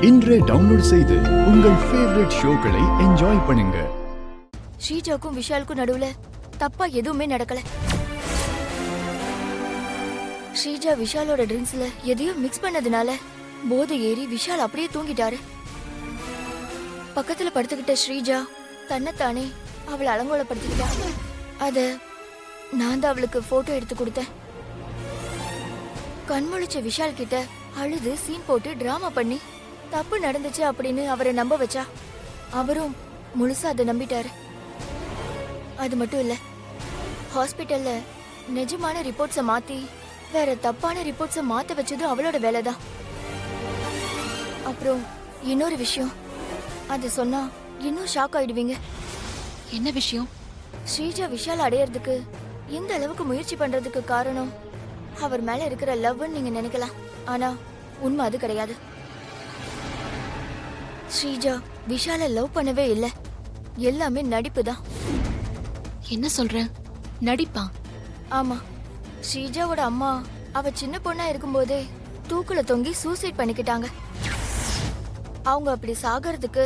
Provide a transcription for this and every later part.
இன்றே டவுன்லோட் செய்து உங்கள் ஃபேவரட் ஷோக்களை என்ஜாய் பண்ணுங்க. ஸ்ரீஜாக்கும் விஷாலுக்கும் நடுவுல தப்பா எதுவுமே நடக்கல. ஸ்ரீஜா விஷாலோட ட்ரிங்க்ஸ்ல எதையும் மிக்ஸ் பண்ணதுனால போதை ஏறி விஷால் அப்படியே தூங்கிட்டாரு. பக்கத்துல படுத்துக்கிட்ட ஸ்ரீஜா தன்னைத்தானே அவளை அலங்கோலப்படுத்திக்கிட்டா. அத நான் தான் அவளுக்கு போட்டோ எடுத்து கொடுத்தேன். கண்முழிச்ச விஷால் கிட்ட அழுது சீன் போட்டு டிராமா பண்ணி தப்பு நடந்துச்சு அப்படின்னு அவரை நம்ப வச்சா. அவரும் முழுசா அதை நம்பிட்டாரு. அது மட்டும் இல்ல, ஹாஸ்பிட்டல்ல நிஜமான ரிப்போர்ட்ஸை மாத்தி வேற தப்பான ரிப்போர்ட்ஸை மாத்த வச்சதும் அவளோட வேலைதான். அப்புறம் இன்னொரு விஷயம், அது சொன்னா இன்னும் ஷாக் ஆயிடுவீங்க. என்ன விஷயம்? ஸ்ரீஜா விஷால் அடையறதுக்கு இந்த அளவுக்கு முயற்சி பண்றதுக்கு காரணம் அவர் மேல இருக்கிற லவ்னு நீங்க நினைக்கலாம். ஆனா உண்மை அது கிடையாது. ஸ்ரீஜா விஷால லவ் பண்ணவே இல்ல. எல்லாமே நடிப்பு தான். என்ன சொல்ற? நடிப்பா? ஆமா, ஸ்ரீஜாவோட அம்மா அவ சின்ன பொண்ணா இருக்கும்போதே தூக்குல தொங்கி சூசைட் பண்ணிக்கிட்டாங்க. அவங்க அப்படி சாகிறதுக்கு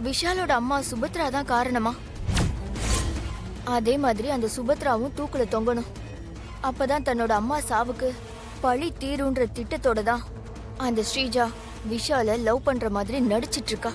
விஷாலோட அம்மா சுபத்ரா தான் காரணமா. அதே மாதிரி அந்த சுபத்ராவும் தூக்குல தொங்கணும். அப்பதான் தன்னோட அம்மா சாவுக்கு பழி தீருன்ற திட்டத்தோட தான் அந்த ஸ்ரீஜா விஷால லவ் பண்ற மாதிரி நடிச்சிட்டு இருக்கா.